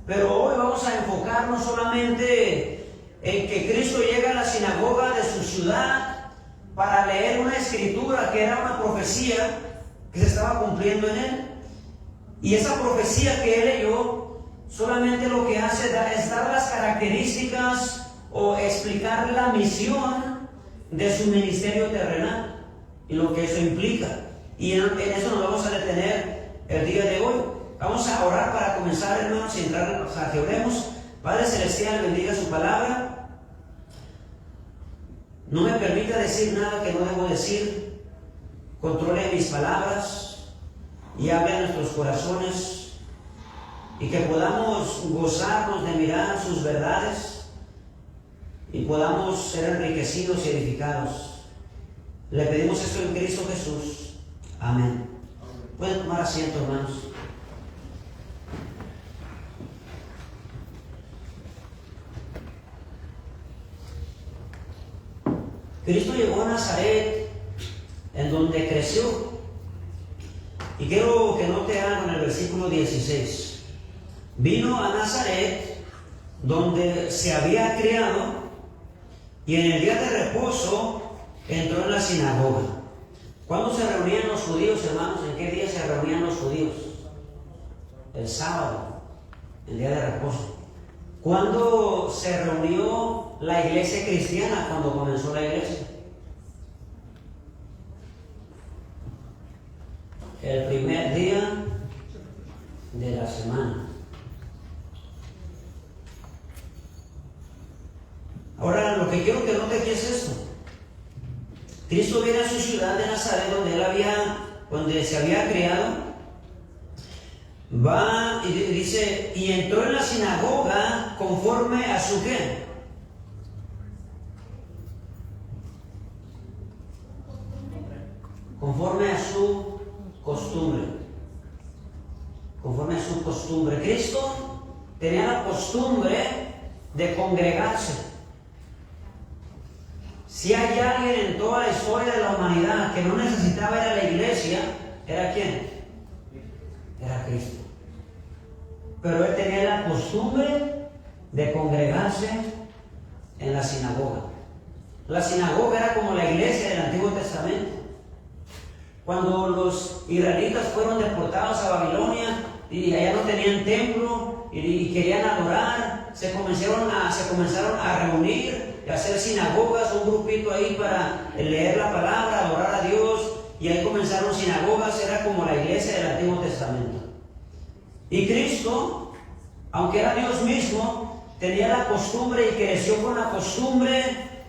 Pero hoy vamos a enfocarnos solamente en que Cristo llega a la sinagoga de su ciudad para leer una escritura que era una profecía que se estaba cumpliendo en él. Y esa profecía que él leyó solamente lo que hace es dar las características o explicar la misión de su ministerio terrenal y lo que eso implica. Y en eso nos vamos a detener el día de hoy. Vamos a orar para comenzar, hermanos, y entrar a que oremos. Padre Celestial, bendiga su palabra. No me permita decir nada que no debo decir. Controle mis palabras y hable a nuestros corazones, y que podamos gozarnos de mirar sus verdades y podamos ser enriquecidos y edificados. Le pedimos esto en Cristo Jesús. Amén. Pueden tomar asiento, hermanos. Cristo llegó a Nazaret, en donde creció. Y quiero que note algo en el versículo 16. Vino a Nazaret, donde se había criado, y en el día de reposo entró en la sinagoga. ¿Cuándo se reunían los judíos, hermanos? ¿En qué día se reunían los judíos? El sábado, el día de reposo. ¿Cuándo se reunió la iglesia cristiana? Cuando comenzó la iglesia. El primer día de la semana. Ahora, lo que quiero que note aquí es esto. Cristo viene a su ciudad de Nazaret, donde se había criado. Va y dice, y entró en la sinagoga conforme a su ¿qué? Conforme a su costumbre. Conforme a su costumbre. Cristo tenía la costumbre de congregarse. Si hay alguien en toda la historia de la humanidad que no necesitaba ir a la iglesia, ¿era quién? Era Cristo. Pero él tenía la costumbre de congregarse en la sinagoga. La sinagoga era como la iglesia del Antiguo Testamento. Cuando los israelitas fueron deportados a Babilonia y allá no tenían templo y querían adorar, se comenzaron a reunir y a hacer sinagogas, un grupito ahí para leer la palabra, adorar a Dios, y ahí comenzaron sinagogas. Era como la iglesia del Antiguo Testamento. Y Cristo, aunque era Dios mismo, tenía la costumbre y creció con la costumbre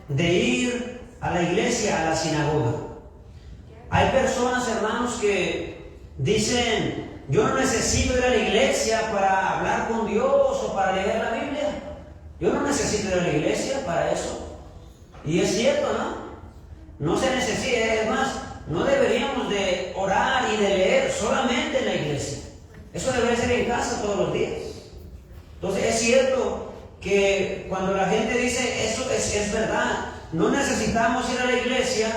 de ir a la iglesia, a la sinagoga. Hay personas, hermanos, que dicen, yo no necesito ir a la iglesia para hablar con Dios o para leer la Biblia. Yo no necesito ir a la iglesia para eso. Y es cierto, ¿no? No se necesita. Es más, no deberíamos de orar y de leer solamente en la iglesia. Eso debería ser en casa todos los días. Entonces es cierto que cuando la gente dice eso es verdad. No necesitamos ir a la iglesia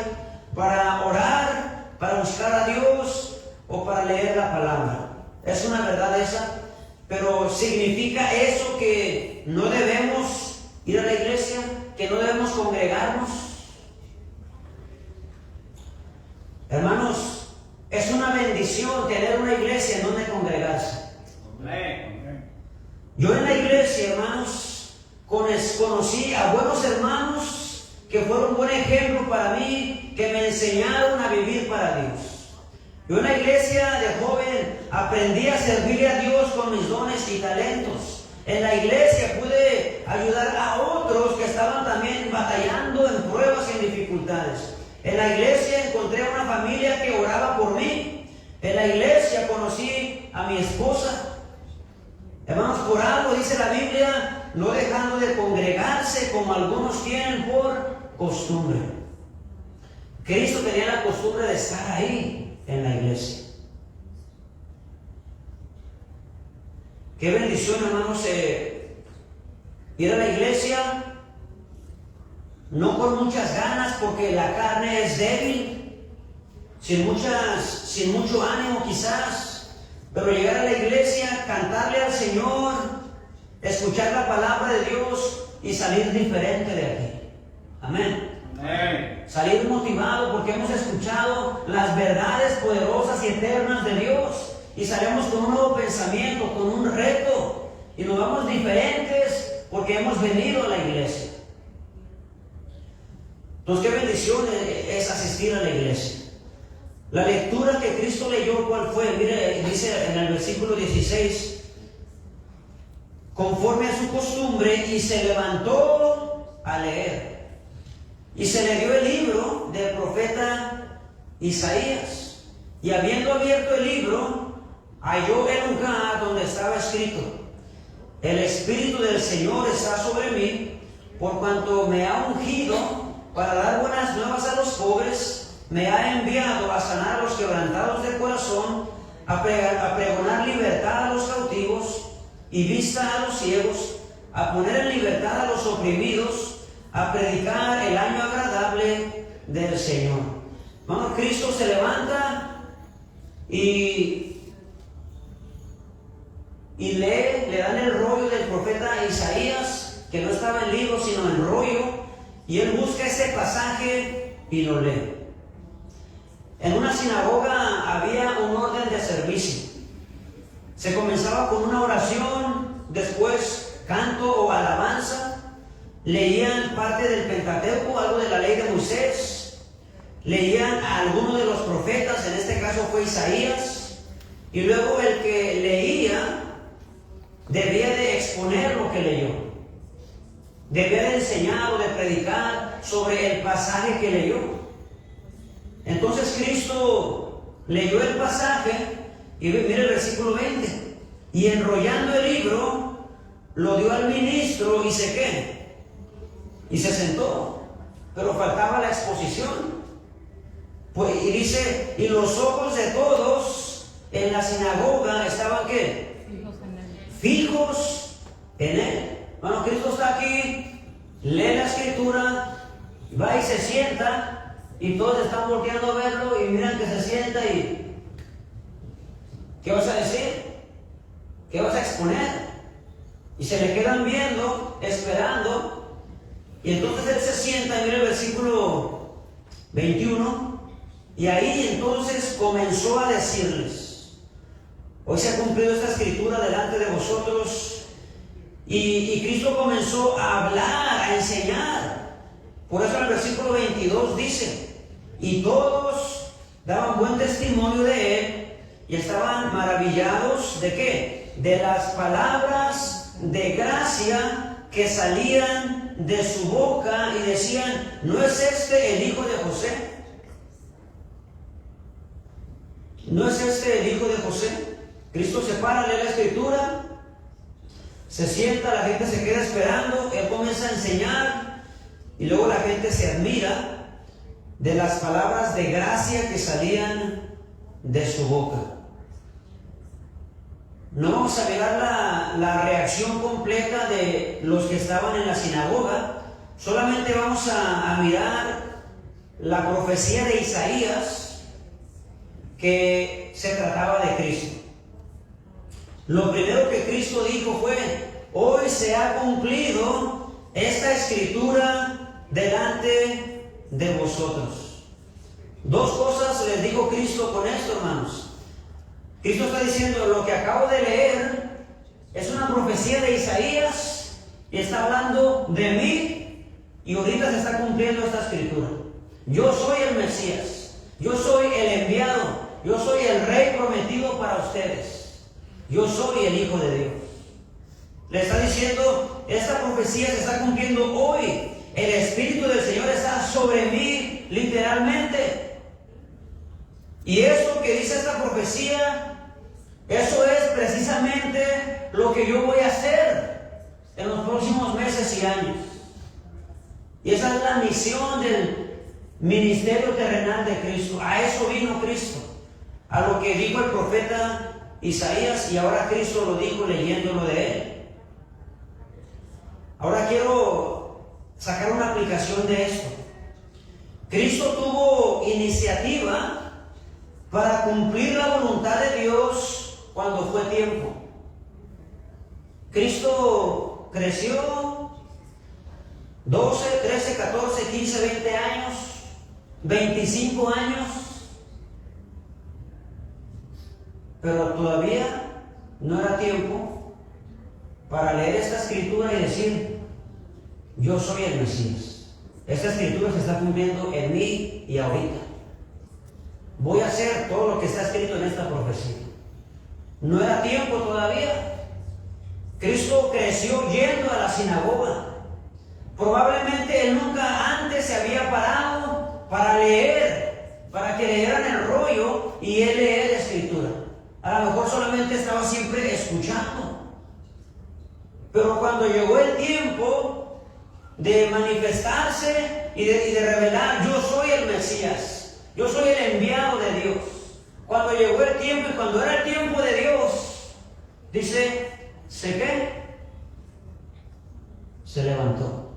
para orar, para buscar a Dios o para leer la palabra. Es una verdad esa, pero ¿significa eso que no debemos ir a la iglesia? ¿Que no debemos congregarnos? Hermanos, es una bendición tener una iglesia en donde congregarse. Yo en la iglesia, hermanos, conocí a buenos hermanos que fueron un buen ejemplo para mí, que me enseñaron a vivir para Dios. Yo en la iglesia de joven aprendí a servirle a Dios con mis dones y talentos. En la iglesia pude ayudar a otros que estaban también batallando en pruebas y en dificultades. En la iglesia encontré una familia que oraba por mí. En la iglesia conocí a mi esposa. Hermanos, por algo dice la Biblia, no dejando de congregarse como algunos tienen por costumbre. Cristo tenía la costumbre de estar ahí en la iglesia. Qué bendición, hermanos, ir a la iglesia, no con muchas ganas, porque la carne es débil, sin mucho ánimo quizás, pero llegar a la iglesia, cantarle al Señor, escuchar la palabra de Dios y salir diferente de aquí. Amén. Amén. Salir motivado porque hemos escuchado las verdades poderosas y eternas de Dios y salimos con un nuevo pensamiento, con un reto y nos vamos diferentes porque hemos venido a la iglesia. Entonces, qué bendición es asistir a la iglesia. La lectura que Cristo leyó, ¿cuál fue? Mire, dice en el versículo 16, conforme a su costumbre, y se levantó a leer. Y se le dio el libro del profeta Isaías. Y habiendo abierto el libro, halló el lugar donde estaba escrito: el Espíritu del Señor está sobre mí, por cuanto me ha ungido para dar buenas nuevas a los pobres, me ha enviado a sanar a los quebrantados de corazón, a pregonar libertad a los cautivos y vista a los ciegos, a poner en libertad a los oprimidos, a predicar el año agradable del Señor. Bueno, Cristo se levanta y lee, le dan el rollo del profeta Isaías, que no estaba en libro sino en rollo, y él busca ese pasaje y lo lee. En una sinagoga había un orden de servicio. Se comenzaba con una oración, después canto o alabanza, leían parte del Pentateuco, algo de la ley de Moisés, leían a alguno de los profetas, en este caso fue Isaías, y luego el que leía debía de exponer lo que leyó, debía de enseñar o de predicar sobre el pasaje que leyó. Entonces Cristo leyó el pasaje y mire el versículo 20, y enrollando el libro lo dio al ministro y se sentó, pero faltaba la exposición. Pues, y dice, y los ojos de todos en la sinagoga estaban ¿qué? Fijos en él. Bueno, Cristo está aquí, lee la escritura, va y se sienta, y todos están volteando a verlo y miran que se sienta y ¿qué vas a decir? ¿Qué vas a exponer? Y se le quedan viendo, esperando, y entonces él se sienta y mira el versículo 21, y ahí entonces comenzó a decirles: hoy se ha cumplido esta escritura delante de vosotros. Y Cristo comenzó a hablar, a enseñar. Por eso en el versículo 22 dice: y todos daban buen testimonio de él y estaban maravillados ¿de qué? De las palabras de gracia que salían de su boca, y decían: ¿no es este el hijo de José? ¿No es este el hijo de José? Cristo se para, lee la escritura, se sienta, la gente se queda esperando, él comienza a enseñar y luego la gente se admira de las palabras de gracia que salían de su boca. No vamos a mirar la reacción completa de los que estaban en la sinagoga, solamente vamos a mirar la profecía de Isaías que se trataba de Cristo. Lo primero que Cristo dijo fue: hoy se ha cumplido esta escritura delante de vosotros. Dos cosas les dijo Cristo con esto, hermanos. Cristo está diciendo: lo que acabo de leer es una profecía de Isaías y está hablando de mí, y ahorita se está cumpliendo esta escritura. Yo soy el Mesías, yo soy el enviado, yo soy el rey prometido para ustedes, yo soy el Hijo de Dios. Le está diciendo: esta profecía se está cumpliendo hoy. El Espíritu del Señor está sobre mí, literalmente. Y eso que dice esta profecía, eso es precisamente lo que yo voy a hacer en los próximos meses y años. Y esa es la misión del ministerio terrenal de Cristo. A eso vino Cristo, a lo que dijo el profeta Isaías, y ahora Cristo lo dijo leyéndolo de él. Ahora quiero sacar una aplicación de esto. Cristo tuvo iniciativa para cumplir la voluntad de Dios cuando fue tiempo. Cristo creció 12, 13, 14, 15, 20 años, 25 años, pero todavía no era tiempo para leer esta escritura y decir, yo soy el Mesías. Esta escritura se está cumpliendo en mí y ahorita. Voy a hacer todo lo que está escrito en esta profecía. No era tiempo todavía. Cristo creció yendo a la sinagoga. Probablemente él nunca antes se había parado para leer, para que leyeran el rollo y él leer la escritura. A lo mejor solamente estaba siempre escuchando. Pero cuando llegó el tiempo de manifestarse y de revelar, yo soy el Mesías, yo soy el enviado de Dios. Cuando llegó el tiempo y cuando era el tiempo de Dios, dice, ¿se qué? Se levantó.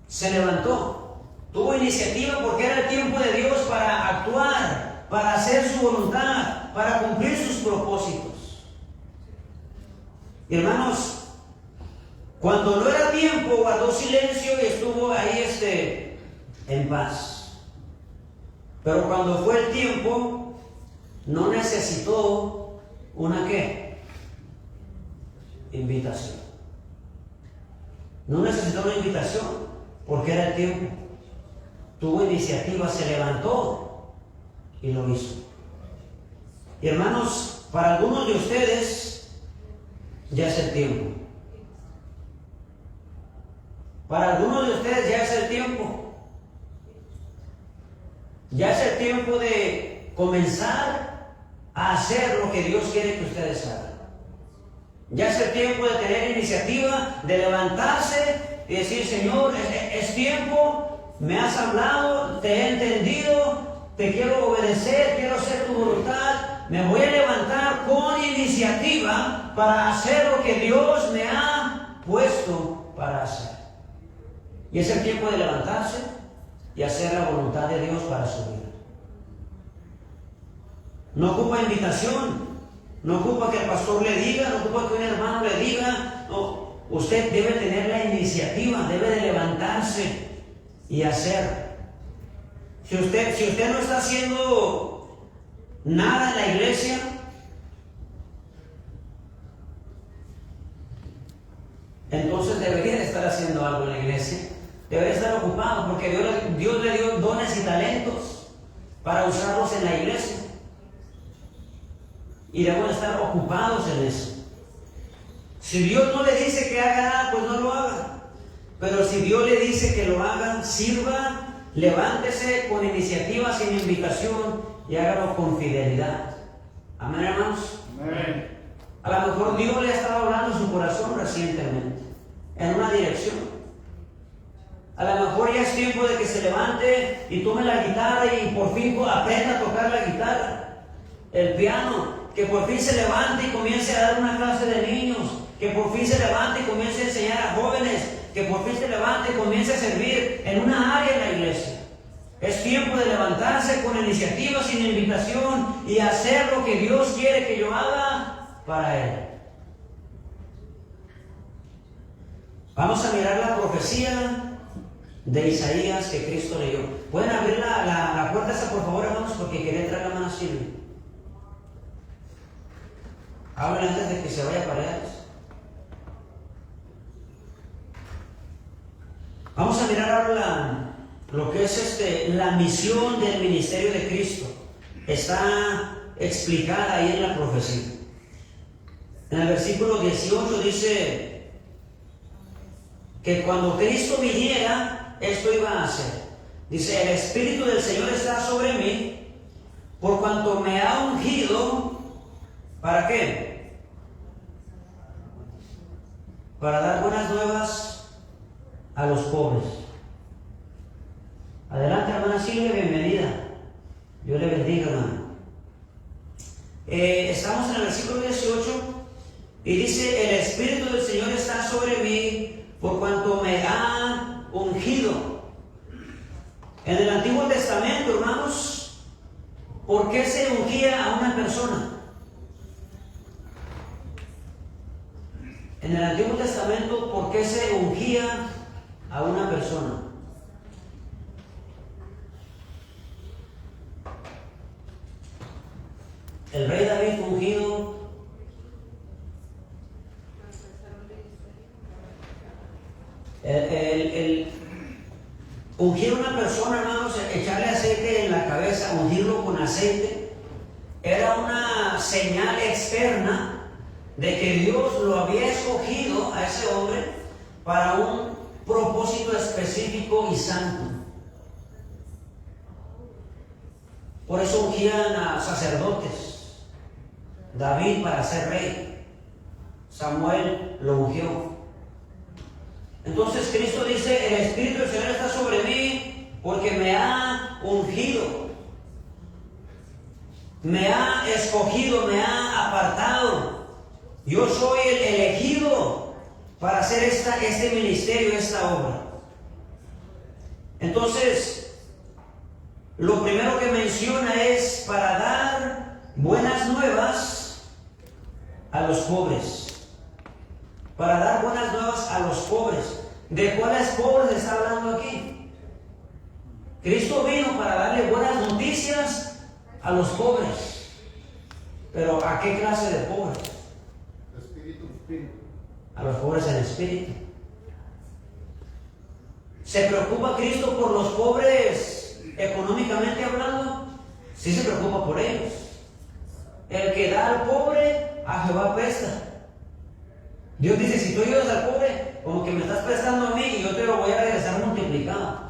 Se levantó. Tuvo iniciativa porque era el tiempo de Dios para actuar, para hacer su voluntad, para cumplir sus propósitos. Y hermanos, cuando no era tiempo, guardó silencio y estuvo ahí en paz. Pero cuando fue el tiempo, no necesitó una ¿qué? Invitación. No necesitó una invitación porque era el tiempo. Tuvo iniciativa, se levantó y lo hizo. Y hermanos, para algunos de ustedes ya es el tiempo. Para algunos de ustedes ya es el tiempo. Ya es el tiempo de comenzar a hacer lo que Dios quiere que ustedes hagan. Ya es el tiempo de tener iniciativa, de levantarse y decir, Señor, es tiempo, me has hablado, te he entendido, te quiero obedecer, quiero hacer tu voluntad, me voy a levantar con iniciativa para hacer lo que Dios me ha puesto para hacer. Y es el tiempo de levantarse y hacer la voluntad de Dios para su vida. No ocupa invitación, no ocupa que el pastor le diga, no ocupa que un hermano le diga. No, usted debe tener la iniciativa, debe de levantarse y hacer. Si usted no está haciendo nada en la iglesia, entonces debería de estar haciendo algo en la iglesia. Debería estar ocupado porque Dios le dio dones y talentos para usarlos en la iglesia. Y debemos estar ocupados en eso. Si Dios no le dice que haga nada, pues no lo haga. Pero si Dios le dice que lo haga, sirva, levántese con iniciativa, sin invitación y hágalo con fidelidad. Amén, hermanos. Amén. A lo mejor Dios le ha estado hablando en su corazón recientemente, en una dirección. A lo mejor ya es tiempo de que se levante y tome la guitarra y por fin aprenda a tocar la guitarra, el piano, que por fin se levante y comience a dar una clase de niños, que por fin se levante y comience a enseñar a jóvenes, que por fin se levante y comience a servir en una área en la iglesia. Es tiempo de levantarse con iniciativa, sin invitación y hacer lo que Dios quiere que yo haga para Él. Vamos a mirar la profecía de Isaías que Cristo leyó. ¿Pueden abrir la puerta esa, por favor, hermanos? Porque quería entrar la mano a Silvia. Hablen antes de que se vaya para allá. Vamos a mirar ahora lo que es la misión del ministerio de Cristo. Está explicada ahí en la profecía. En el versículo 18 dice que cuando Cristo viniera, esto iba a hacer. Dice, el Espíritu del Señor está sobre mí, por cuanto me ha ungido. ¿Para qué? Para dar buenas nuevas a los pobres. Adelante, hermana Silvia, bienvenida. Dios le bendiga, hermana. Estamos en el versículo 18 y dice, el Espíritu del Señor está sobre mí, por cuanto me ha ungido. En el Antiguo Testamento, hermanos, ¿por qué se ungía a una persona? en el Antiguo Testamento, ¿por qué se ungía a una persona? El rey David fue ungido. El ungir a una persona, hermanos, echarle aceite en la cabeza, ungirlo con aceite, era una señal externa de que Dios lo había escogido a ese hombre para un propósito específico y santo. Por eso ungían a sacerdotes. David para ser rey, Samuel lo ungió. Entonces Cristo dice: el Espíritu del Señor está sobre mí porque me ha ungido, me ha escogido, me ha apartado. Yo soy el elegido para hacer este ministerio, esta obra. Entonces, lo primero que menciona es para dar buenas nuevas a los pobres. Para dar buenas nuevas a los pobres. ¿De cuáles pobres está hablando aquí? Cristo vino para darle buenas noticias a los pobres. Pero ¿a qué clase de pobres? Espíritu. A los pobres en espíritu. ¿Se preocupa Cristo por los pobres económicamente hablando? Sí se preocupa por ellos. El que da al pobre, a Jehová presta. Dios dice: si tú ayudas al pobre, como que me estás prestando a mí y yo te lo voy a regresar multiplicado.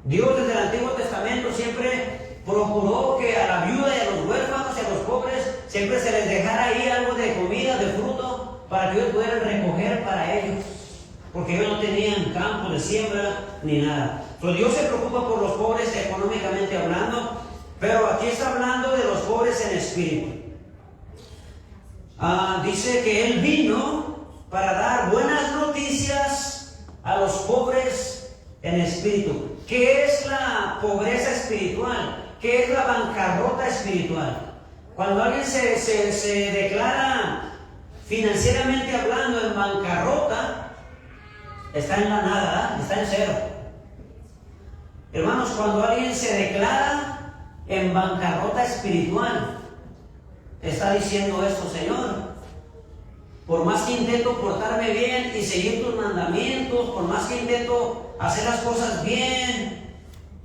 Dios desde el Antiguo Testamento siempre procuró que a la viuda y a los huérfanos y a los pobres siempre se les dejara ahí algo de comida, de fruto, para que ellos pudieran recoger para ellos, porque ellos no tenían campo de siembra ni nada. Entonces Dios se preocupa por los pobres económicamente hablando, pero aquí está hablando de los pobres en espíritu. Dice que Él vino para dar buenas noticias a los pobres en espíritu. ¿Qué es la pobreza espiritual? ¿Qué es la bancarrota espiritual? Cuando alguien se declara financieramente hablando en bancarrota, está en la nada, ¿eh? Está en cero. Hermanos, cuando alguien se declara en bancarrota espiritual, está diciendo esto: Señor, por más que intento portarme bien y seguir tus mandamientos, por más que intento hacer las cosas bien,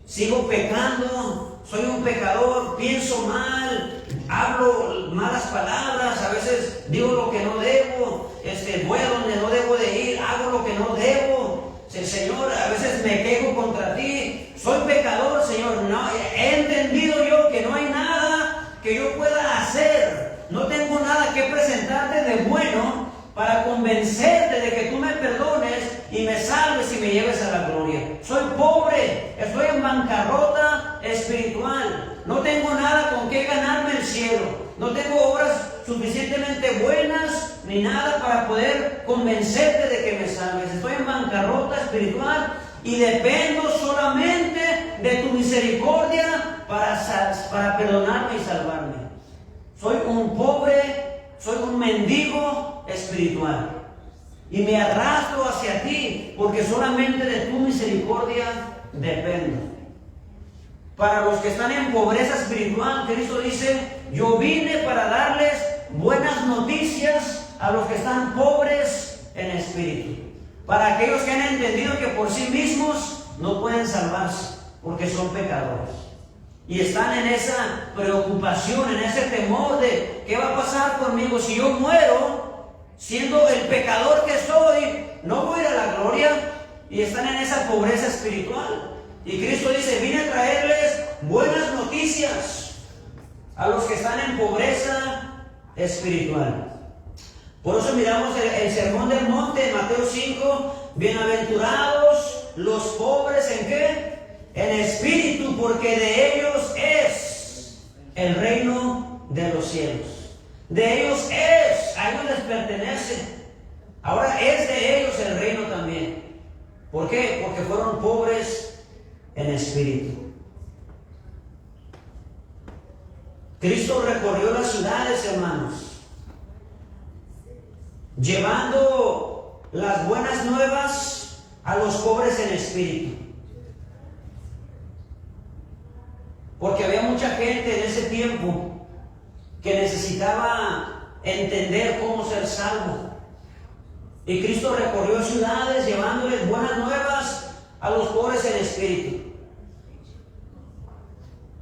sigo pecando, soy un pecador, pienso mal, hablo malas palabras, a veces digo lo que no debo, voy a donde no debo de ir, hago lo que no debo. Señor, a veces me quejo contra ti, soy pecador, Señor. No, he entendido yo que no hay nada que yo pueda hacer, no tengo nada que presentarte de bueno para convencerte de que tú me perdones y me salves y me lleves a la gloria. Soy pobre, estoy en bancarrota espiritual, no tengo nada con qué ganarme el cielo, no tengo obras suficientemente buenas ni nada para poder convencerte de que me salves. Estoy en bancarrota espiritual y dependo solamente de tu misericordia para perdonarme y salvarme. Soy un pobre, soy un mendigo espiritual y me arrastro hacia ti porque solamente de tu misericordia dependo. Para los que están en pobreza espiritual, Cristo dice: yo vine para darles buenas noticias a los que están pobres en espíritu. Para aquellos que han entendido que por sí mismos no pueden salvarse porque son pecadores. Y están en esa preocupación, en ese temor de ¿qué va a pasar conmigo si yo muero siendo el pecador que soy? No voy a ir a la gloria. Y están en esa pobreza espiritual. Y Cristo dice: vine a traerles buenas noticias a los que están en pobreza espiritual. Por eso miramos el sermón del monte en Mateo 5. Bienaventurados los pobres, ¿en qué? En espíritu, porque de ellos es el reino de los cielos. De ellos es, a ellos les pertenece. Ahora es de ellos el reino también. ¿Por qué? Porque fueron pobres en espíritu. Cristo recorrió las ciudades, hermanos, llevando las buenas nuevas a los pobres en espíritu. Porque había mucha gente en ese tiempo que necesitaba entender cómo ser salvo. Y Cristo recorrió ciudades llevándoles buenas nuevas a los pobres en espíritu.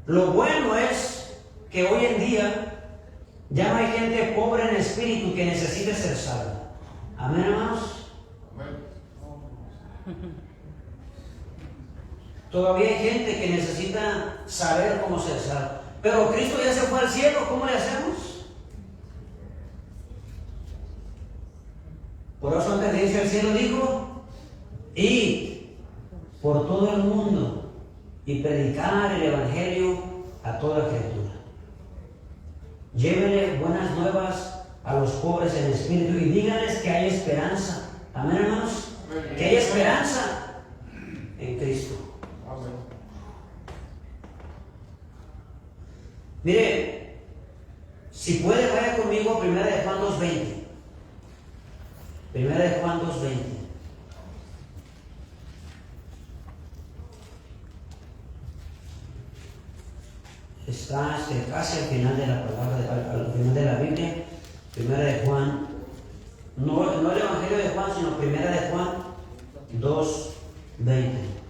Lo bueno es que hoy en día ya no hay gente pobre en espíritu que necesite ser salva. Amén, hermanos. Todavía hay gente que necesita saber cómo ser salvo. Pero Cristo ya se fue al cielo, ¿cómo le hacemos? Por eso antes de irse al cielo dijo: id por todo el mundo y predicar el evangelio a toda criatura. Llévenle buenas nuevas a los pobres en espíritu y díganles que hay esperanza. Amén, hermanos. Que hay esperanza en Cristo. Mire, si puede, vaya conmigo a 1 de Juan 2:20. 1 de Juan 2:20. Está casi al final de la palabra, al final de la Biblia. 1 de Juan, no el Evangelio de Juan, sino 1 de Juan 2:20.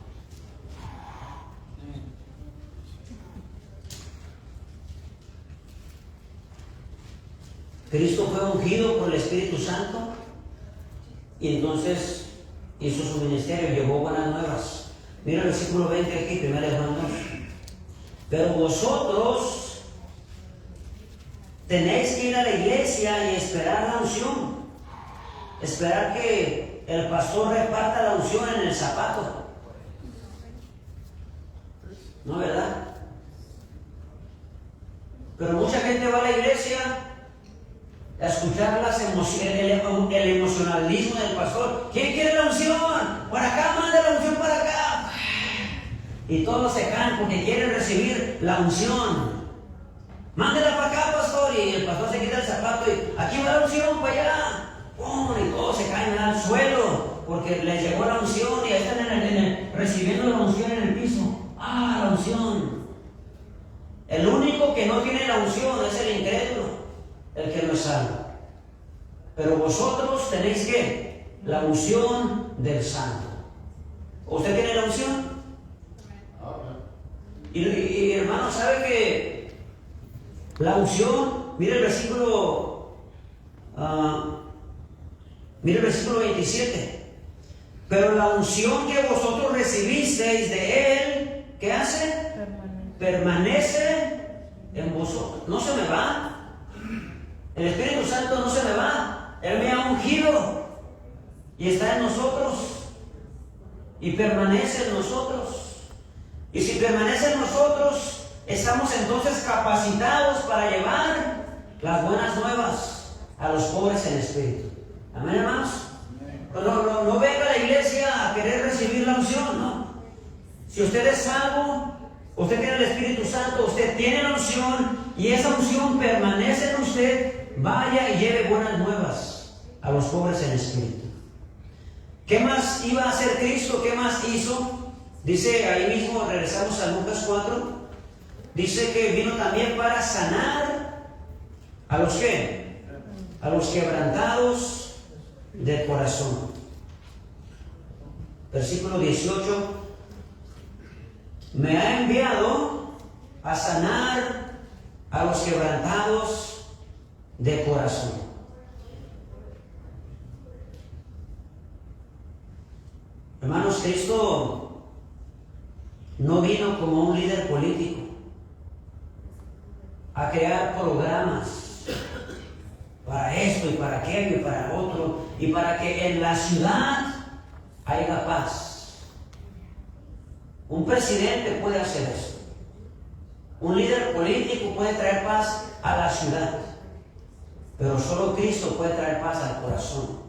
Cristo fue ungido por el Espíritu Santo y entonces hizo su ministerio, llevó buenas nuevas. Mira el versículo 20 aquí, 1 de Juan 2. Pero vosotros tenéis que ir a la iglesia y esperar la unción. Esperar que el pastor reparta la unción en el zapato. ¿No, verdad? Pero mucha gente va a la iglesia a escuchar el emocionalismo del pastor. ¿Quién quiere la unción? Por acá, manda la unción para acá. Y todos se caen porque quieren recibir la unción. Mándela para acá, pastor. Y el pastor se quita el zapato y aquí va la unción, para allá. ¡Pum! Y todos se caen al suelo porque les llegó la unción y ahí están recibiendo la unción en el piso. ¡Ah, la unción! El único que no tiene la unción es el incrédulo, el que no es salvo. Pero vosotros tenéis ¿qué? La unción del Santo. ¿Usted tiene la unción? Y hermano, ¿sabe que la unción? Mire el versículo 27. Pero la unción que vosotros recibisteis de Él, ¿qué hace? Permanece en vosotros. No se me va. El Espíritu Santo no se me va. Él me ha ungido y está en nosotros y permanece en nosotros. Y si permanece en nosotros, estamos entonces capacitados para llevar las buenas nuevas a los pobres en espíritu. Amén, hermanos. No venga a la iglesia a querer recibir la unción, no. Si usted es salvo, usted tiene el Espíritu Santo, usted tiene la unción y esa unción permanece en usted, vaya y lleve buenas nuevas a los pobres en espíritu. ¿Qué más iba a hacer Cristo? ¿Qué más hizo? Dice ahí mismo, regresamos a Lucas 4, dice que vino también para sanar a los ¿qué? A los quebrantados de corazón. Versículo 18. Me ha enviado a sanar a los quebrantados de corazón. Hermanos, Cristo no vino como un líder político a crear programas para esto y para aquello y para otro y para que en la ciudad haya paz. Un presidente puede hacer eso. Un líder político puede traer paz a la ciudad, pero solo Cristo puede traer paz al corazón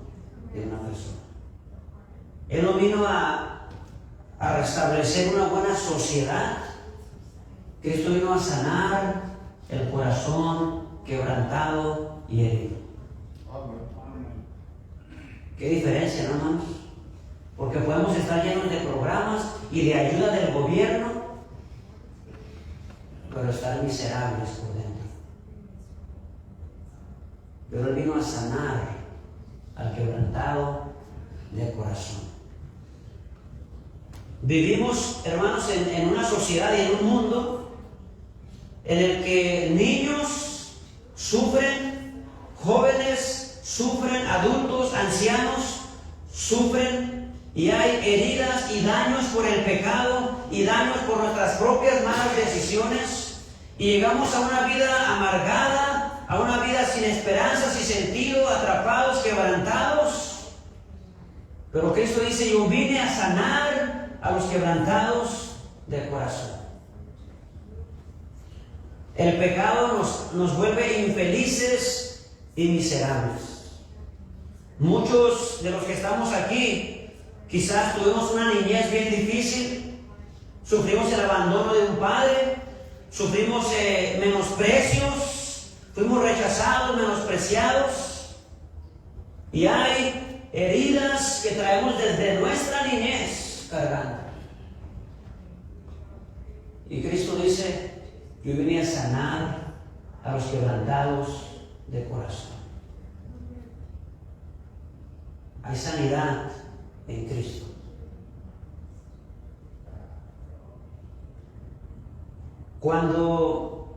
de una persona. Él no vino a restablecer una buena sociedad. Cristo vino a sanar el corazón quebrantado y herido. Qué diferencia, ¿no, hermanos? Porque podemos estar llenos de programas y de ayuda del gobierno, pero estar miserables por dentro. Pero Él vino a sanar al quebrantado de corazón. Vivimos, hermanos, en una sociedad y en un mundo en el que niños sufren, jóvenes sufren, adultos, ancianos sufren, y hay heridas y daños por el pecado y daños por nuestras propias malas decisiones, y llegamos a una vida amargada, a una vida sin esperanza, sin sentido, atrapados, quebrantados. Pero Cristo dice: yo vine a sanar a los quebrantados de corazón. El pecado nos vuelve infelices y miserables. Muchos de los que estamos aquí quizás tuvimos una niñez bien difícil, sufrimos el abandono de un padre, sufrimos menosprecios, fuimos rechazados, menospreciados, y hay heridas que traemos desde nuestra niñez cargando. Y Cristo dice: yo vine a sanar a los quebrantados de corazón. Hay sanidad en Cristo. Cuando,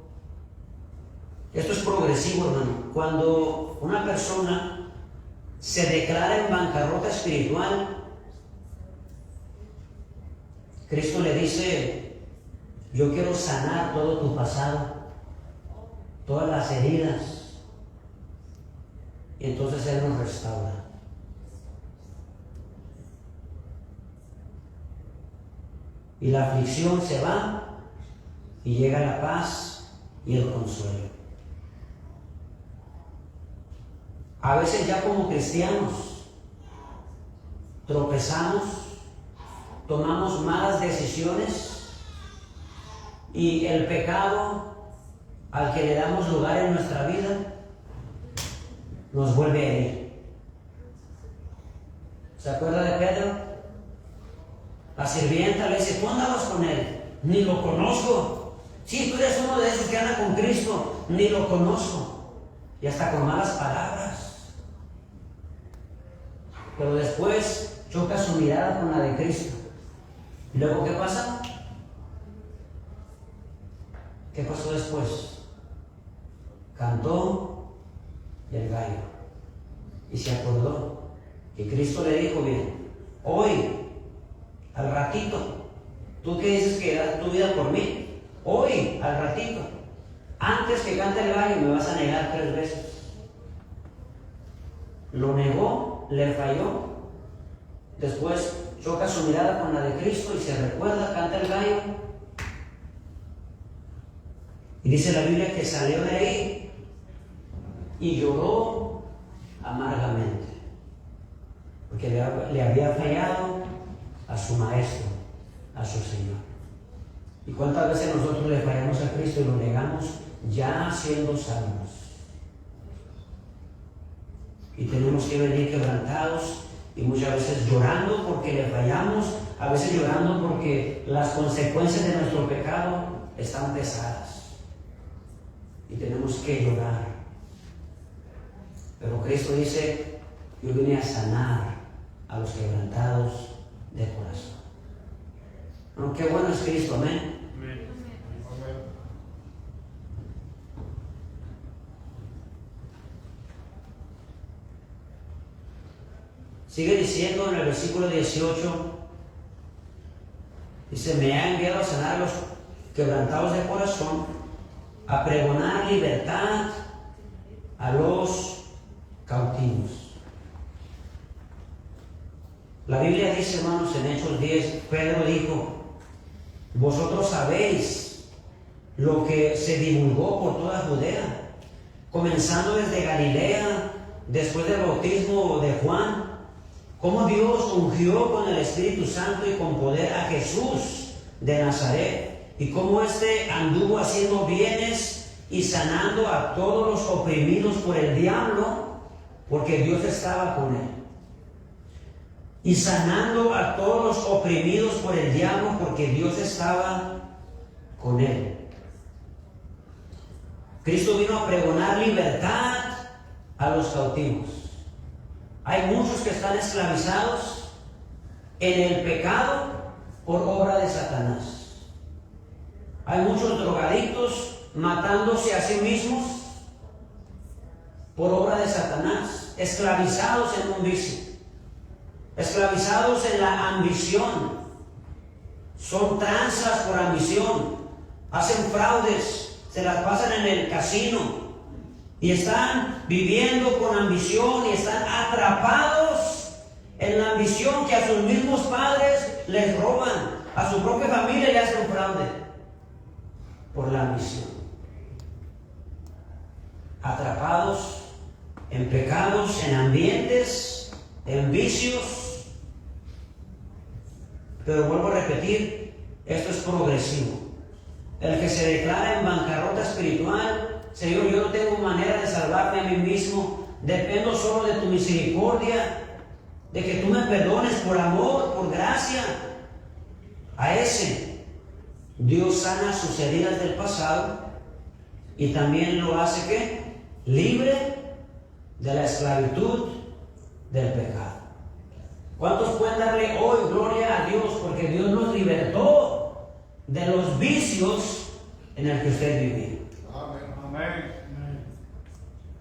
esto es progresivo, hermano, cuando una persona se declara en bancarrota espiritual, Cristo le dice: yo quiero sanar todo tu pasado, todas las heridas, y entonces Él nos restaura. Y la aflicción se va y llega la paz y el consuelo. A veces ya como cristianos tropezamos, tomamos malas decisiones, y el pecado al que le damos lugar en nuestra vida nos vuelve a herir. ¿Se acuerda de Pedro? La sirvienta le dice: ¿tú andabas con él? Ni lo conozco. Sí, tú eres uno de esos que anda con Cristo. Ni lo conozco. Y hasta con malas palabras. Pero después choca su mirada con la de Cristo. ¿Y luego qué pasa? ¿Qué pasó después? Cantó el gallo y se acordó que Cristo le dijo: bien, hoy, al ratito, tú que dices que das tu vida por mí, hoy, al ratito, antes que cante el gallo, me vas a negar 3 veces. Lo negó, le falló. Después choca su mirada con la de Cristo y se recuerda, canta el gallo. Y dice la Biblia que salió de ahí y lloró amargamente, porque le había fallado a su maestro, a su Señor. ¿Y cuántas veces nosotros le fallamos a Cristo y lo negamos ya siendo salvos? Y tenemos que venir quebrantados y muchas veces llorando porque le fallamos, a veces llorando porque las consecuencias de nuestro pecado están pesadas. Y tenemos que llorar. Pero Cristo dice: yo vine a sanar a los quebrantados de corazón. Bueno, qué bueno es Cristo, amén. Sigue diciendo en el versículo 18, dice: me ha enviado a sanar a los quebrantados de corazón, a pregonar libertad a los cautivos. La Biblia dice, hermanos, en Hechos 10, Pedro dijo: vosotros sabéis lo que se divulgó por toda Judea, comenzando desde Galilea, después del bautismo de Juan, cómo Dios ungió con el Espíritu Santo y con poder a Jesús de Nazaret, y cómo éste anduvo haciendo bienes y sanando a todos los oprimidos por el diablo, porque Dios estaba con él. y sanando a todos los oprimidos por el diablo, porque Dios estaba con él. Cristo vino a pregonar libertad a los cautivos. Hay muchos que están esclavizados en el pecado por obra de Satanás. Hay muchos drogadictos matándose a sí mismos por obra de Satanás, esclavizados en un vicio, esclavizados en la ambición. Son tranzas por ambición, hacen fraudes, se las pasan en el casino y están viviendo con ambición y están atrapados en la ambición que a sus mismos padres les roban, a su propia familia le hacen fraude por la ambición. Atrapados en pecados, en ambientes, en vicios. Pero vuelvo a repetir, esto es progresivo. El que se declara en bancarrota espiritual, Señor, yo no tengo manera de salvarme a mí mismo, dependo solo de tu misericordia, de que tú me perdones por amor, por gracia. A ese Dios sana sus heridas del pasado y también lo hace ¿qué? Libre de la esclavitud del pecado. ¿Cuántos pueden darle hoy gloria a Dios porque Dios nos libertó de los vicios en el que usted vivía? Amén.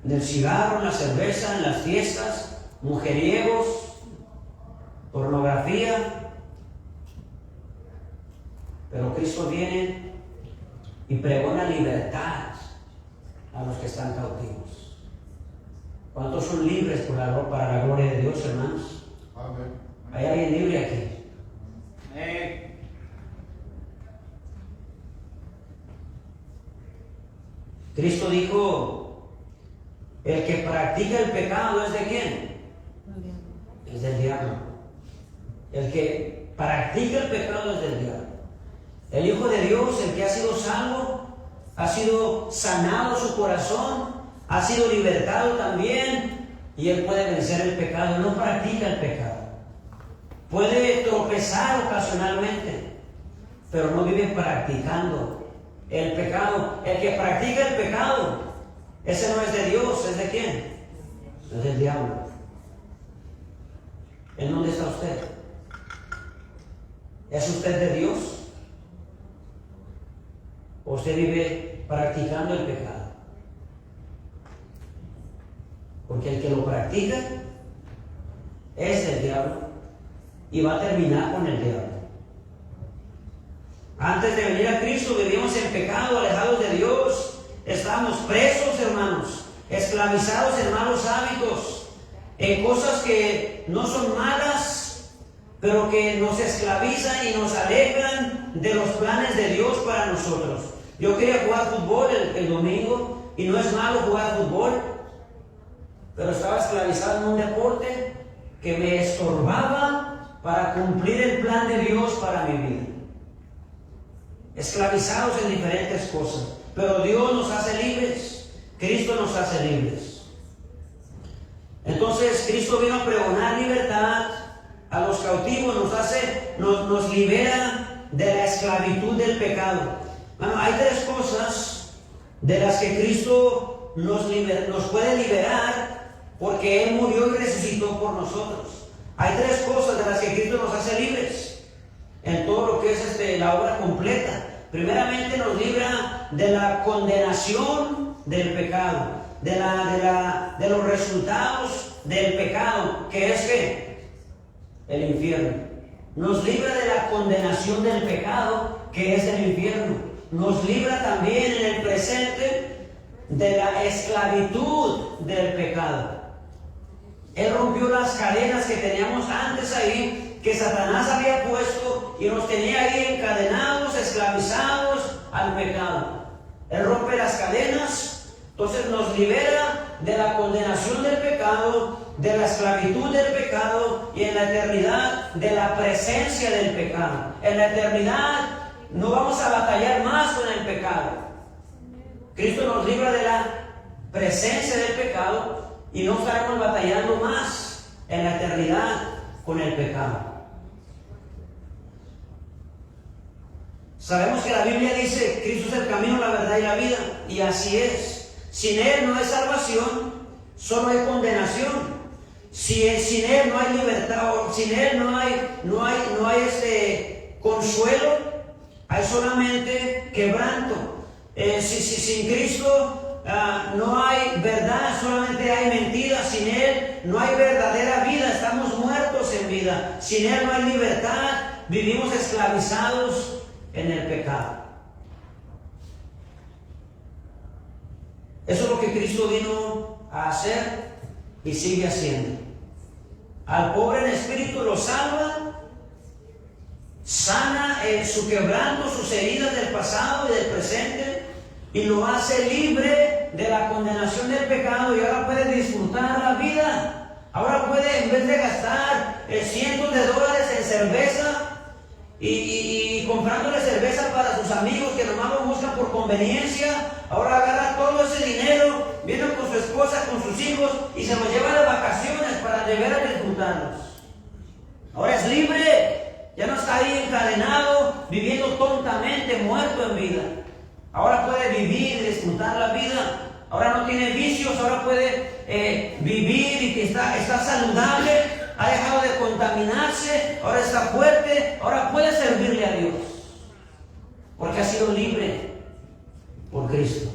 Del cigarro, en la cerveza, en las fiestas, mujeriegos, pornografía. Pero Cristo viene y pregona libertad a los que están cautivos. ¿Cuántos son libres para la gloria de Dios, hermanos? Amén. ¿Hay alguien libre aquí? Cristo dijo, el que practica el pecado es de quién? Es del diablo. El que practica el pecado es del diablo. El Hijo de Dios, el que ha sido salvo, ha sido sanado su corazón, ha sido libertado también, y él puede vencer el pecado, no practica el pecado. Puede tropezar ocasionalmente, pero no vive practicando el pecado. El que practica el pecado, ese no es de Dios, ¿es de quién? Es del diablo. ¿En dónde está usted? ¿Es usted de Dios? ¿O usted vive practicando el pecado? Porque el que lo practica es del diablo y va a terminar con el diablo. Antes de venir a Cristo vivíamos en pecado, alejados de Dios. Estábamos presos, hermanos, esclavizados en malos hábitos, en cosas que no son malas, pero que nos esclavizan y nos alejan de los planes de Dios para nosotros. Yo quería jugar fútbol el domingo, y no es malo jugar fútbol, pero estaba esclavizado en un deporte que me estorbaba para cumplir el plan de Dios para mi vida. Esclavizados en diferentes cosas, pero Dios nos hace libres, Cristo nos hace libres. Entonces Cristo vino a pregonar libertad a los cautivos, nos libera de la esclavitud del pecado. Bueno, hay tres cosas de las que Cristo nos puede liberar, porque Él murió y resucitó por nosotros. Hay tres cosas de las que Cristo nos hace libres en todo lo que es la obra completa. Primeramente nos libra de la condenación del pecado, de los resultados del pecado, que es ¿qué? El infierno. Nos libra de la condenación del pecado, que es el infierno. Nos libra también en el presente de la esclavitud del pecado. Él rompió las cadenas que teníamos antes ahí, que Satanás había puesto y nos tenía ahí encadenados, esclavizados al pecado. Él rompe las cadenas, entonces nos libera de la condenación del pecado, de la esclavitud del pecado, y en la eternidad de la presencia del pecado. En la eternidad no vamos a batallar más con el pecado. Cristo nos libra de la presencia del pecado y no estaremos batallando más en la eternidad con el pecado. Sabemos que la Biblia dice: Cristo es el camino, la verdad y la vida, y así es. Sin Él no hay salvación, solo hay condenación. Sin Él no hay libertad, sin Él no hay consuelo, hay solamente quebranto. Sin Cristo no hay verdad, solamente hay mentira. Sin Él no hay verdadera vida, estamos muertos en vida. Sin Él no hay libertad, vivimos esclavizados en el pecado. Eso es lo que Cristo vino a hacer y sigue haciendo. Al pobre en espíritu lo salva, sana su quebranto, sus heridas del pasado y del presente, y lo hace libre de la condenación del pecado, y ahora puede disfrutar la vida. Ahora puede, en vez de gastar cientos de dólares en cerveza y comprándole cerveza para sus amigos que nomás lo buscan por conveniencia, ahora agarra todo ese dinero, viene con su esposa, con sus hijos, y se los lleva de vacaciones para de veras disfrutarlos. Ahora es libre, ya no está ahí encadenado, viviendo tontamente, muerto en vida. Ahora puede vivir y disfrutar la vida. Ahora no tiene vicios, ahora puede vivir y que está saludable. Ha dejado de contaminarse, ahora está fuerte, ahora puede servirle a Dios, porque ha sido libre por Cristo.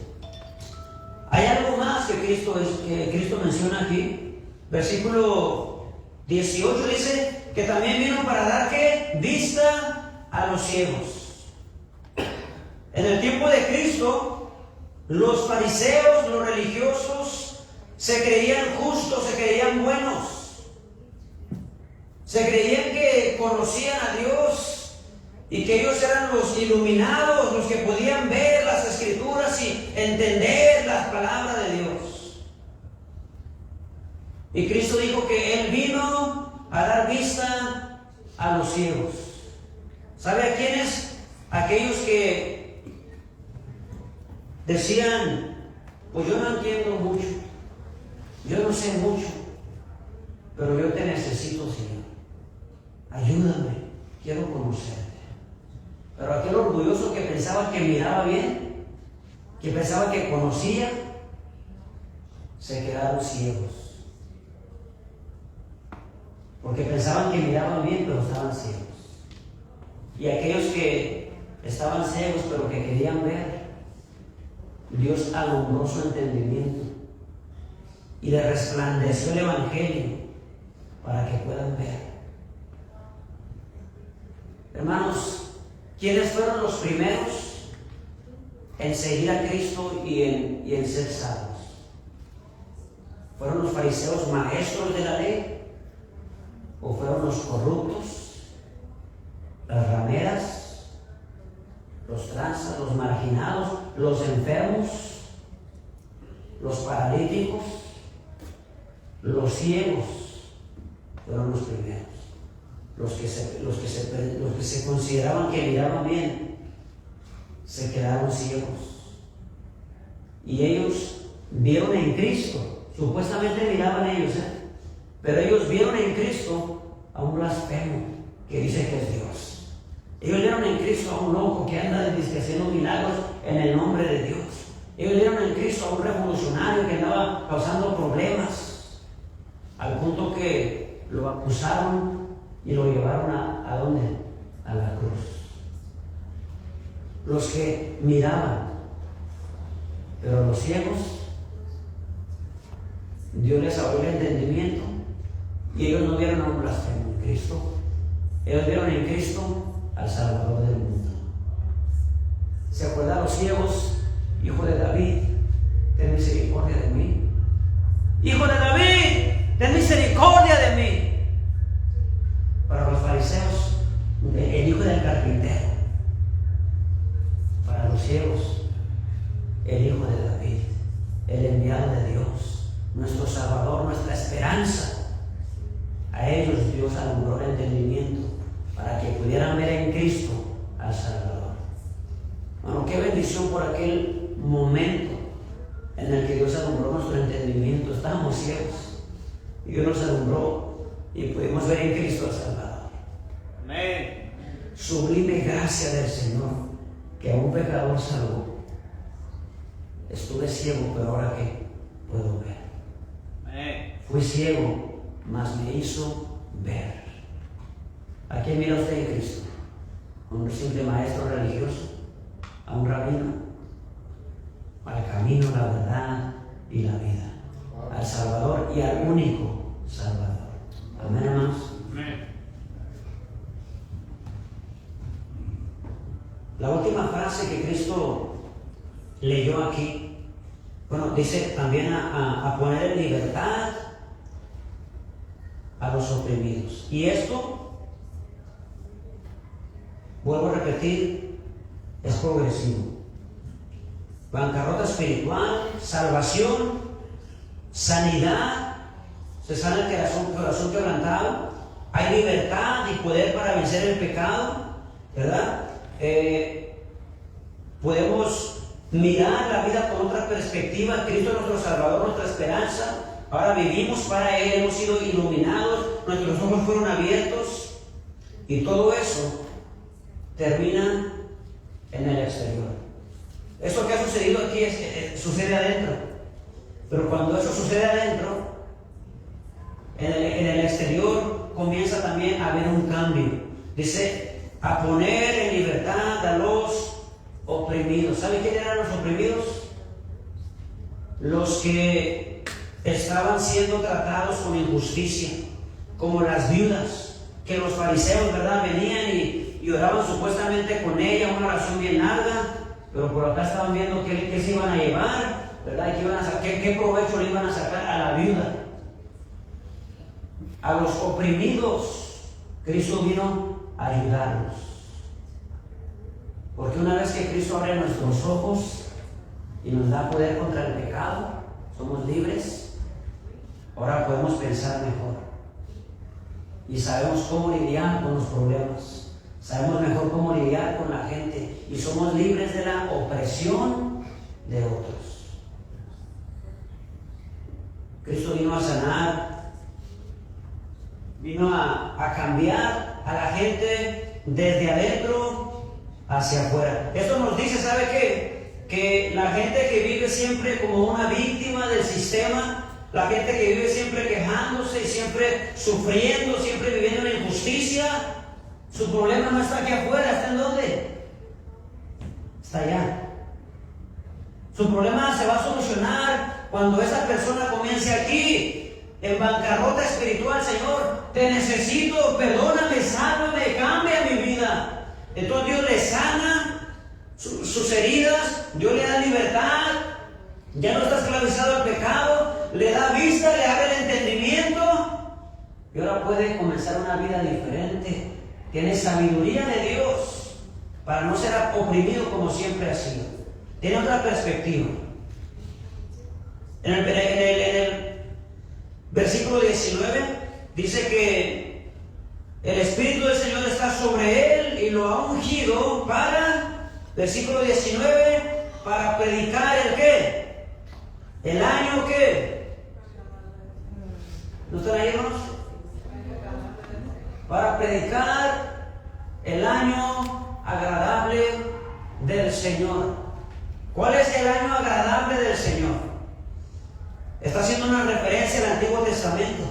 Hay algo más que Cristo menciona aquí. Versículo 18 dice que también vino para dar ¿qué? Vista a los ciegos. En el tiempo de Cristo, los fariseos, los religiosos, se creían justos, se creían buenos. Se creían que conocían a Dios y que ellos eran los iluminados, los que podían ver las Escrituras y entender las palabras de Dios. Y Cristo dijo que Él vino a dar vista a los ciegos. ¿Sabe a quiénes? Aquellos que decían: pues yo no entiendo mucho, yo no sé mucho, pero yo te necesito, Señor. Ayúdame, quiero conocerte. Pero aquel orgulloso que pensaba que miraba bien, que pensaba que conocía, se quedaron ciegos. Porque pensaban que miraban bien, pero estaban ciegos. Y aquellos que estaban ciegos, pero que querían ver, Dios alumbró su entendimiento y le resplandeció el Evangelio para que puedan ver. Hermanos, ¿quiénes fueron los primeros en seguir a Cristo y en ser salvos? ¿Fueron los fariseos maestros de la ley? ¿O fueron los corruptos, las rameras, los tranzas, los marginados, los enfermos, los paralíticos, los ciegos? Fueron los primeros. Los que se consideraban que miraban bien, se quedaron ciegos. Y ellos vieron en Cristo, supuestamente miraban ellos, pero ellos vieron en Cristo a un blasfemo que dice que es Dios. Ellos vieron en Cristo a un loco que anda haciendo milagros en el nombre de Dios. Ellos vieron en Cristo a un revolucionario que andaba causando problemas, al punto que lo acusaron y lo llevaron ¿a dónde? A la cruz. Los que miraban, pero los ciegos, Dios les abrió el entendimiento y ellos no vieron a un blasfemo en Cristo. Ellos vieron en Cristo al Salvador del mundo. ¿Se acuerdan los ciegos? Hijo de David, ten misericordia de mí. Hijo de David, ten misericordia de mí. Para los fariseos, el hijo del carpintero. Para los ciegos, el hijo de David, el enviado de Dios, nuestro Salvador, nuestra esperanza. A ellos Dios alumbró el entendimiento para que pudieran ver en Cristo al Salvador. Bueno, qué bendición por aquel momento en el que Dios alumbró nuestro entendimiento. Estábamos ciegos y Dios nos alumbró y pudimos ver en Cristo sublime gracia del Señor, que a un pecador salvó. Estuve ciego, pero ahora que puedo ver. Fui ciego, mas me hizo ver. ¿A quién mira usted en Cristo? ¿A un simple maestro religioso? ¿A un rabino? Al camino, la verdad y la vida. Al Salvador y al único Salvador. Amén, hermanos. La última frase que Cristo leyó aquí, bueno, dice también a poner en libertad a los oprimidos. Y esto, vuelvo a repetir, es progresivo. Bancarrota espiritual, salvación, sanidad, se sana el corazón quebrantado, hay libertad y poder para vencer el pecado, ¿verdad? Podemos mirar la vida con otra perspectiva. Cristo es nuestro Salvador, nuestra esperanza. Ahora vivimos para Él, hemos sido iluminados, nuestros ojos fueron abiertos y todo eso termina en el exterior. Eso que ha sucedido aquí sucede adentro, pero cuando eso sucede adentro, en el exterior comienza también a haber un cambio. Dice, a poner en libertad a los oprimidos. ¿Saben quién eran los oprimidos? Los que estaban siendo tratados con injusticia, como las viudas, que los fariseos, ¿verdad?, venían y oraban supuestamente con ella, una oración bien larga, pero por acá estaban viendo qué se iban a llevar, ¿verdad? ¿Qué provecho le iban a sacar a la viuda? A los oprimidos, Cristo vino a ayudarlos. Porque una vez que Cristo abre nuestros ojos y nos da poder contra el pecado, somos libres. Ahora podemos pensar mejor. Y sabemos cómo lidiar con los problemas. Sabemos mejor cómo lidiar con la gente. Y somos libres de la opresión de otros. Cristo vino a sanar. Vino a cambiar a la gente desde adentro hacia afuera. Esto nos dice, ¿sabe qué? Que la gente que vive siempre como una víctima del sistema, la gente que vive siempre quejándose y siempre sufriendo, siempre viviendo en injusticia, su problema no está aquí afuera. ¿Está en dónde? Está allá. Su problema se va a solucionar cuando esa persona comience aquí, en bancarrota espiritual. Señor, te necesito, perdóname, sálvame, cambia mi vida. Entonces Dios le sana sus heridas, Dios le da libertad, ya no está esclavizado al pecado, le da vista, le abre el entendimiento y ahora puede comenzar una vida diferente. Tiene sabiduría de Dios para no ser oprimido como siempre ha sido. Tiene otra perspectiva. En el versículo 19 dice que el Espíritu del Señor está sobre él y lo ha ungido para, versículo 19, para predicar el ¿qué? El año ¿qué? ¿No están ahí, hermanos? Para predicar el año agradable del Señor. ¿Cuál es el año agradable del Señor? Está haciendo una referencia al Antiguo Testamento.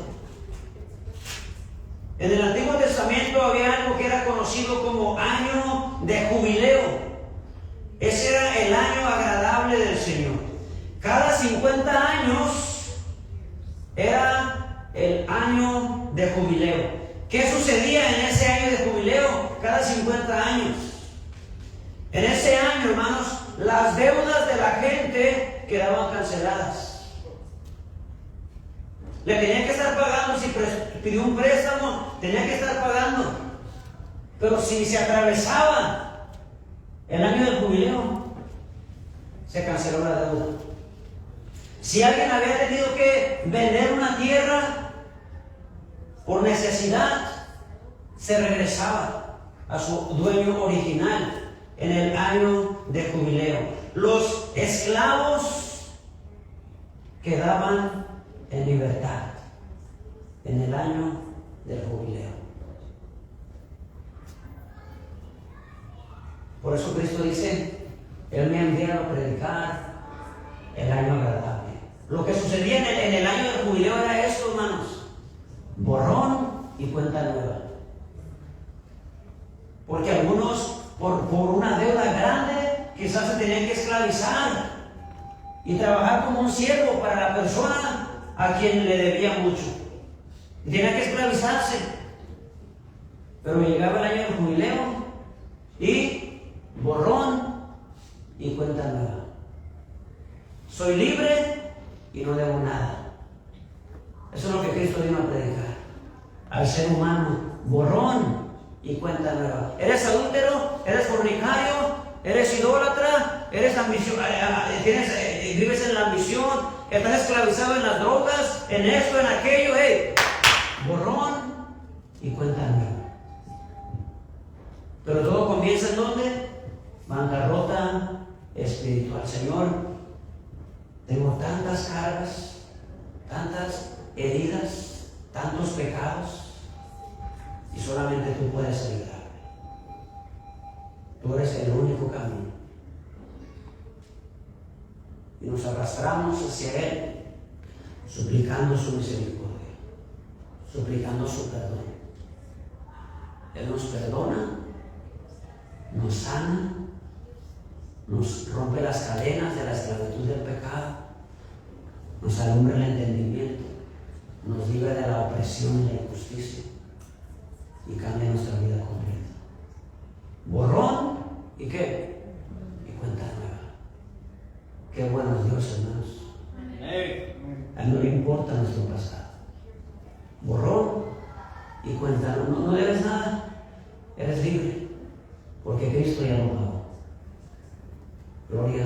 En el Antiguo Testamento había algo que era conocido como año de jubileo. Ese era el año agradable del Señor. Cada 50 años era el año de jubileo. ¿Qué sucedía en ese año de jubileo? Cada 50 años. En ese año, hermanos, las deudas de la gente quedaban canceladas. Le tenían que estar pagando, si pidió un préstamo, tenía que estar pagando. Pero si se atravesaba el año del jubileo, se canceló la deuda. Si alguien había tenido que vender una tierra por necesidad, se regresaba a su dueño original en el año de jubileo. Los esclavos quedaban en libertad en el año del jubileo. Por eso Cristo dice, Él me ha enviado a predicar el año agradable. Lo que sucedía en el año del jubileo era esto, hermanos: borrón y cuenta nueva. Porque algunos, por una deuda grande, quizás se tenían que esclavizar y trabajar como un siervo para la persona a quien le debía mucho. Y tenía que esclavizarse. Pero llegaba el año del jubileo y borrón y cuenta nueva. Soy libre y no debo nada. Eso es lo que Cristo vino a predicar al ser humano: borrón y cuenta nueva. ¿Eres adúltero? ¿Eres fornicario? ¿Eres idólatra? ¿Eres vives en la ambición? ¿Estás esclavizado en las drogas? ¿En esto, en aquello? ¡Hey! Borrón y cuenta nueva. Pero todo comienza ¿en dónde? Bancarrota espiritual. Señor, tengo tantas cargas, tantas heridas, tantos pecados, y solamente tú puedes ayudarme. Tú eres el único camino. Y nos arrastramos hacia Él, suplicando su misericordia, suplicando su perdón. Él nos perdona, nos sana, nos rompe las cadenas de la esclavitud del pecado, nos alumbra el entendimiento, nos libra de la opresión y la injusticia y cambia nuestra vida completa. Borrón y ¿qué? Y cuenta nueva. Qué bueno es Dios, hermanos. A Él no le importa nuestro pasado. Borrón y cuenta nueva. No debes nada, eres libre, porque Cristo ya lo pagó. Gloria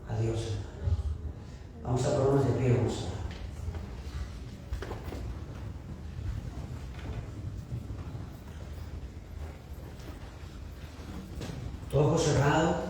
a Dios, hermanos. Vamos a ponernos de pie, vamos a orar. Todo ojo cerrado.